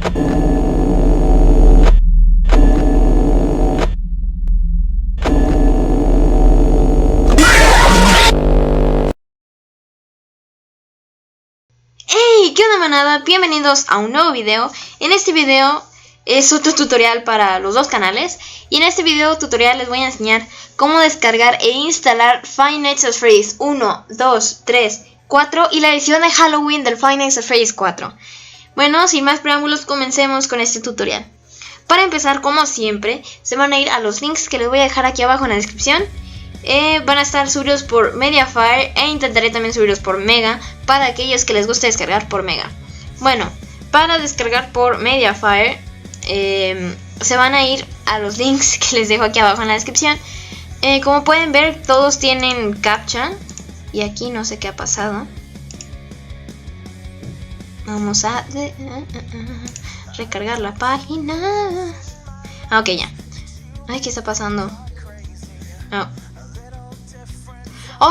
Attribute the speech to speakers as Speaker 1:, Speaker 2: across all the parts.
Speaker 1: ¡Hey! ¿Qué onda, manada? Bienvenidos a un nuevo video. En este video es otro tutorial para los dos canales. Y en este video tutorial les voy a enseñar cómo descargar e instalar Five Nights at Freddy's 1, 2, 3, 4 y la edición de Halloween del Five Nights at Freddy's 4. Bueno, sin más preámbulos, comencemos con este tutorial. Para empezar, como siempre, se van a ir a los links que les voy a dejar aquí abajo en la descripción. Van a estar subidos por Mediafire e intentaré también subirlos por Mega para aquellos que les guste descargar por Mega. Bueno, para descargar por Mediafire se van a ir a los links que les dejo aquí abajo en la descripción. Como pueden ver, todos tienen captcha y aquí no sé qué ha pasado. Vamos a recargar la página. Ok, ya. Ay, ¿qué está pasando? Oh.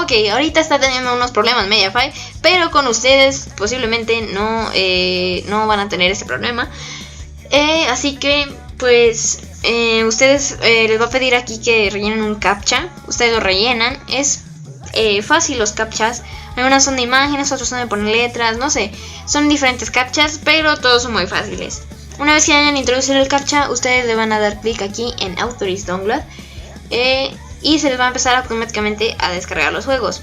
Speaker 1: Ok, ahorita está teniendo unos problemas Mediafire, pero con ustedes posiblemente no van a tener ese problema. Así que, pues, ustedes les va a pedir aquí que rellenen un captcha. Ustedes lo rellenan. Es fácil los captchas. Algunas son de imágenes, otros son de poner letras, no sé. Son diferentes captchas, pero todos son muy fáciles. Una vez que hayan introducido el captcha, ustedes le van a dar clic aquí en Authorize Download. Y se les va a empezar automáticamente a descargar los juegos.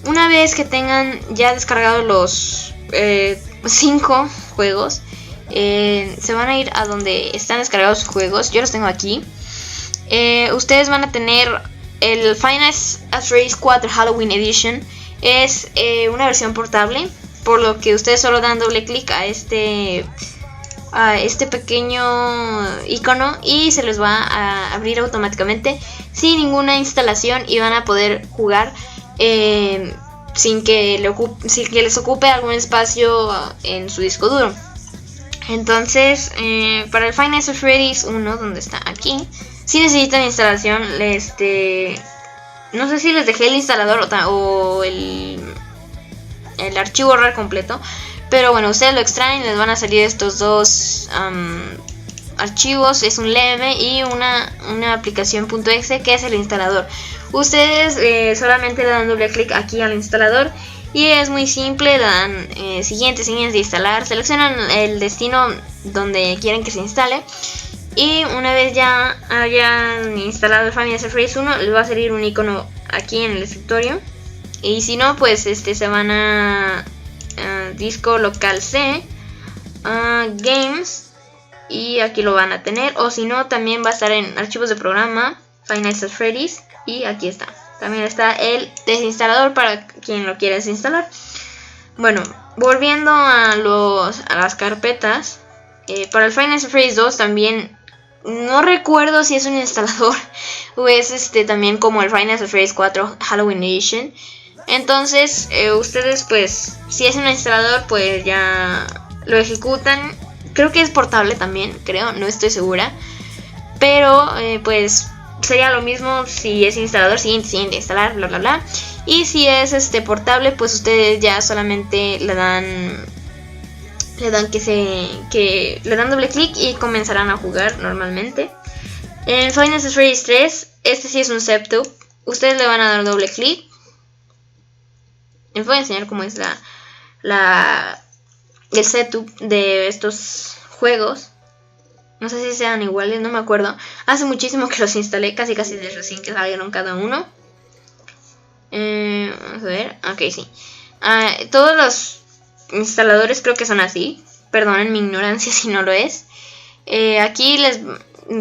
Speaker 1: Una vez que tengan ya descargados los 5 juegos, se van a ir a donde están descargados sus juegos. Yo los tengo aquí. Ustedes van a tener el Five Nights at Freddy's 4 Halloween Edition. Es una versión portable, por lo que ustedes solo dan doble clic a este pequeño icono y se les va a abrir automáticamente sin ninguna instalación y van a poder jugar sin que les ocupe algún espacio en su disco duro. Entonces, para el Five Nights at Freddy's 1, donde está aquí, si necesitan instalación, no sé si les dejé el instalador o el archivo RAR completo. Pero bueno, ustedes lo extraen, les van a salir estos dos archivos. Es un LM y una aplicación .exe que es el instalador. Ustedes solamente le dan doble clic aquí al instalador y es muy simple. Le dan siguiente de instalar, seleccionan el destino donde quieren que se instale. Y una vez ya hayan instalado el Five Nights at Freddy's 1, les va a salir un icono aquí en el escritorio. Y si no, pues se van a disco local C, games, y aquí lo van a tener. O si no, también va a estar en archivos de programa Five Nights at Freddy's y aquí está. También está el desinstalador para quien lo quiera desinstalar. Bueno, volviendo a las carpetas, para el Five Nights at Freddy's 2 también no recuerdo si es un instalador o es también como el Five Nights at Freddy's 4 Halloween Edition. Entonces, ustedes, pues, si es un instalador, pues ya lo ejecutan. Creo que es portable también, no estoy segura. Pero, pues, sería lo mismo si es instalador, siguiente, instalar, bla, bla, bla. Y si es portable, pues ustedes ya solamente le dan le dan doble clic y comenzarán a jugar normalmente. En Five Nights at Freddy's 3, sí es un setup. Ustedes le van a dar doble clic. Les voy a enseñar cómo es el setup de estos juegos. No sé si sean iguales, no me acuerdo. Hace muchísimo que los instalé, casi de recién que salieron cada uno. Vamos a ver, ok, sí. Todos los instaladores creo que son así. Perdonen mi ignorancia si no lo es. Aquí les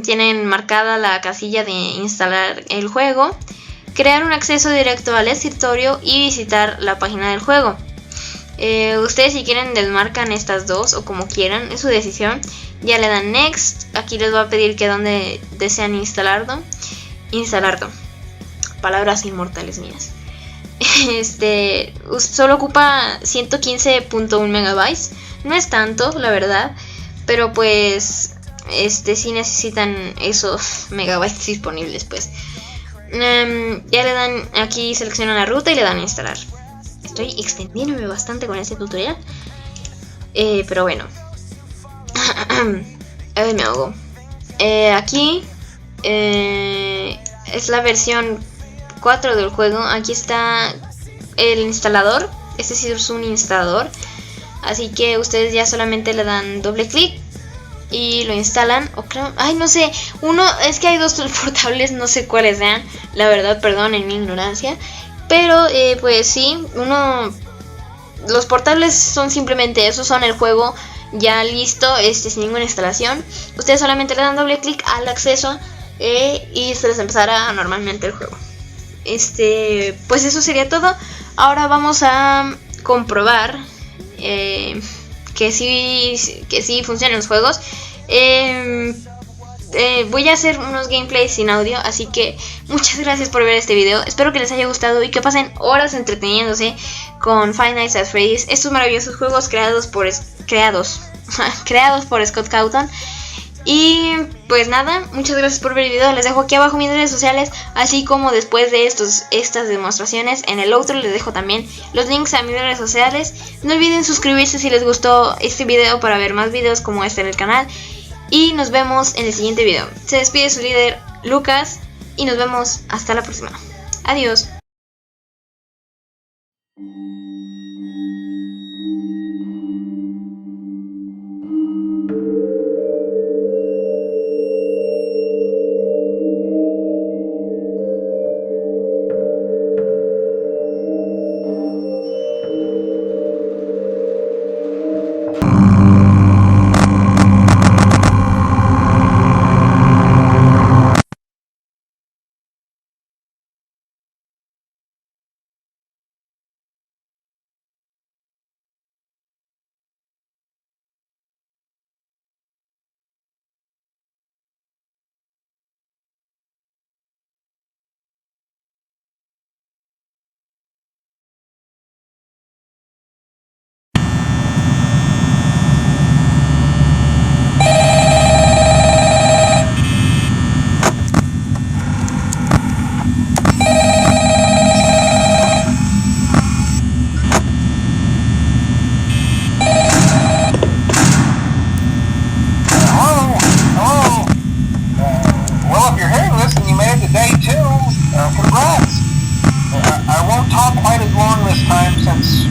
Speaker 1: tienen marcada la casilla de instalar el juego, crear un acceso directo al escritorio y visitar la página del juego. Ustedes, si quieren, desmarcan estas dos o como quieran, es su decisión. Ya le dan next. Aquí les va a pedir que donde desean instalarlo. Palabras inmortales mías. Solo ocupa 115.1 megabytes. No es tanto, la verdad, pero pues sí necesitan esos megabytes disponibles, pues. Ya le dan aquí, seleccionan la ruta y le dan a instalar. Estoy extendiéndome bastante con este tutorial, pero bueno. Ay, me ahogo. Aquí es la versión 4 del juego. Aquí está el instalador. Este sí es un instalador. Así que ustedes ya solamente le dan doble clic y lo instalan. O creo, ay, no sé. Es que hay dos portables, no sé cuáles sean. La verdad, perdón en mi ignorancia. Pero pues sí, los portables son simplemente eso, son el juego ya listo, sin ninguna instalación. Ustedes solamente le dan doble clic al acceso y se les empezará normalmente el juego. Pues eso sería todo. Ahora vamos a comprobar que sí funcionan los juegos. Voy a hacer unos gameplays sin audio, así que muchas gracias por ver este video. Espero que les haya gustado y que pasen horas entreteniéndose con Five Nights at Freddy's, estos maravillosos juegos creados por Scott Cawthon. Y pues nada, muchas gracias por ver el video. Les dejo aquí abajo mis redes sociales, así como después de estas demostraciones en el otro les dejo también los links a mis redes sociales. No olviden suscribirse si les gustó este video para ver más videos como este en el canal. Y nos vemos en el siguiente video. Se despide su líder Lucas y nos vemos hasta la próxima. Adiós.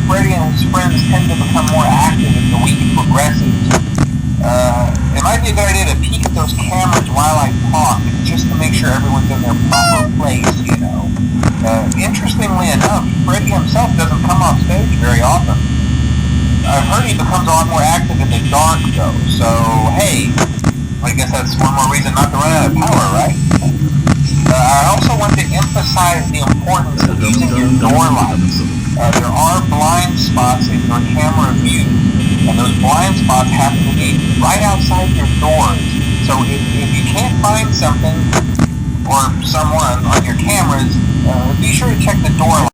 Speaker 2: Freddy and his friends tend to become more active as the week progresses. It might be a good idea to peek at those cameras while I talk, just to make sure everyone's in their proper place, you know. Interestingly enough, Freddy himself doesn't come off stage very often. I've heard he becomes a lot more active in the dark, though, so hey, I guess that's one more reason not to run out of power, right? I also want to emphasize the importance of using your door lights. There are blind spots in your camera view, and those blind spots happen to be right outside your doors. So if you can't find something or someone on your cameras, be sure to check the door lights.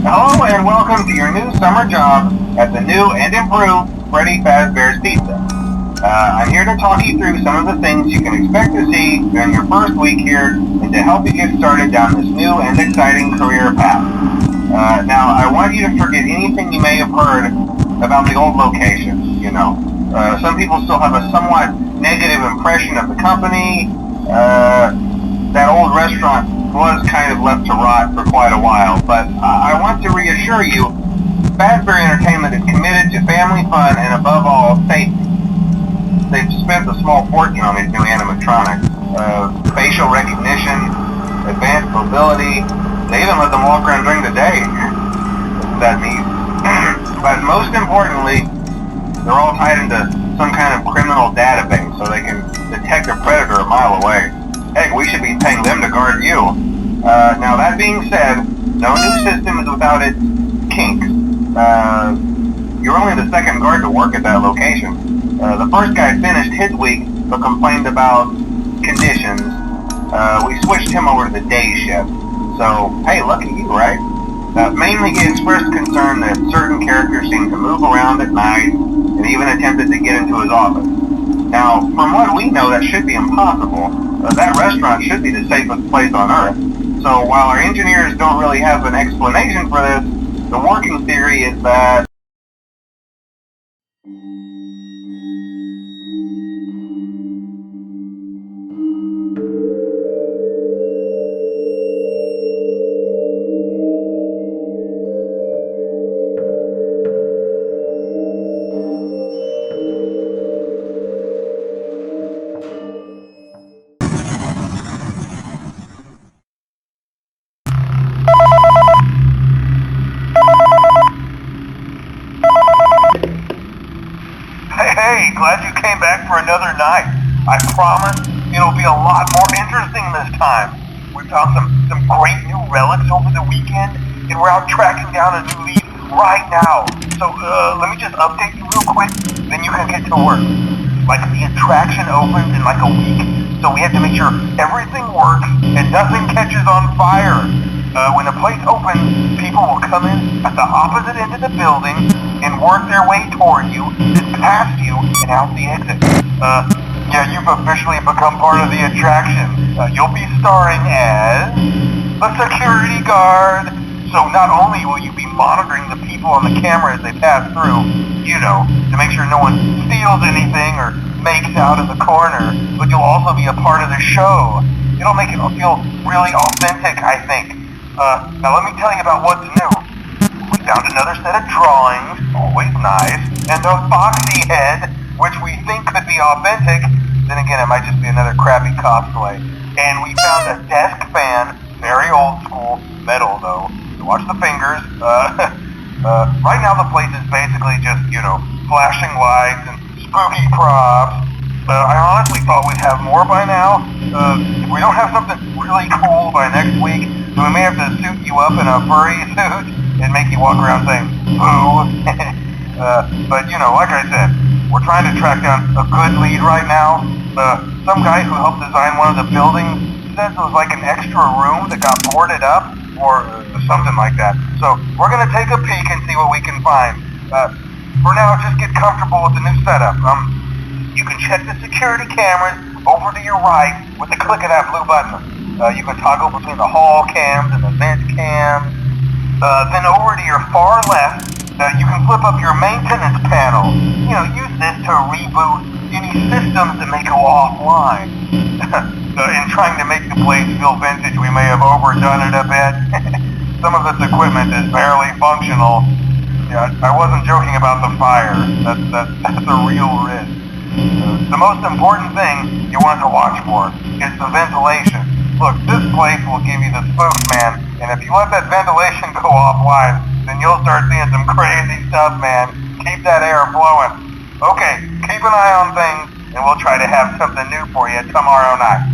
Speaker 2: Hello, and welcome to your new summer job. at the new and improved Freddy Fazbear's Pizza. I'm here to talk you through some of the things you can expect to see during your first week here and to help you get started down this new and exciting career path. Now, I want you to forget anything you may have heard about the old location, you know. Some people still have a somewhat negative impression of the company. That old restaurant was kind of left to rot for quite a while, but I want to reassure you, Fazbear Entertainment is committed to family fun and above all, safety. They've spent a small fortune on these new animatronics. Facial recognition, advanced mobility, they even let them walk around during the day. Isn't that neat? But most importantly, they're all tied into some kind of criminal database so they can detect a predator a mile away. Heck, we should be paying them to guard you. Now that being said, no new system is without its kinks. You're only the second guard to work at that location. The first guy finished his week but complained about conditions. We switched him over to the day shift. So, hey, lucky you, right? Mainly he expressed concern that certain characters seemed to move around at night and even attempted to get into his office. Now, from what we know, that should be impossible. That restaurant should be the safest place on Earth. So while our engineers don't really have an explanation for this, the working theory is that Hey, glad you came back for another night. I promise it'll be a lot more interesting this time. We found some great new relics over the weekend, and we're out tracking down a new lead right now. So, let me just update you real quick, then you can get to work. Like, the attraction opens in like a week, so we have to make sure everything works and nothing catches on fire. When the place opens, people will come in at the opposite end of the building and work their way toward you, then past you, and out the exit. Yeah, you've officially become part of the attraction. You'll be starring as a security guard. So not only will you be monitoring the people on the camera as they pass through, you know, to make sure no one steals anything or makes out in the corner, but you'll also be a part of the show. It'll make it feel really authentic, I think. Now let me tell you about what's new. We found another set of drawings, always nice, and a foxy head, which we think could be authentic. Then again, it might just be another crappy cosplay. And we found a desk fan, very old school, metal though. So watch the fingers. Right now the place is basically just, you know, flashing lights and spooky props. I honestly thought we'd have more by now. If we don't have something really cool by next week, then we may have to suit you up in a furry suit and make you walk around saying, boo. But, you know, like I said, we're trying to track down a good lead right now. Some guy who helped design one of the buildings says it was like an extra room that got boarded up, or something like that. So, we're going to take a peek and see what we can find. For now, just get comfortable with the new setup. You can check the security cameras over to your right with the click of that blue button. You can toggle between the hall cams and the vent cams. Then over to your far left, you can flip up your maintenance panel. You know, use this to reboot any systems that may go offline. In trying to make the place feel vintage, we may have overdone it a bit. Some of this equipment is barely functional. Yeah, I wasn't joking about the fire. That's a real risk. The most important thing you want to watch for is the ventilation. Look, this place will give you the spooks, man, and if you let that ventilation go offline, then you'll start seeing some crazy stuff, man. Keep that air flowing. Okay, keep an eye on things, and we'll try to have something new for you tomorrow night.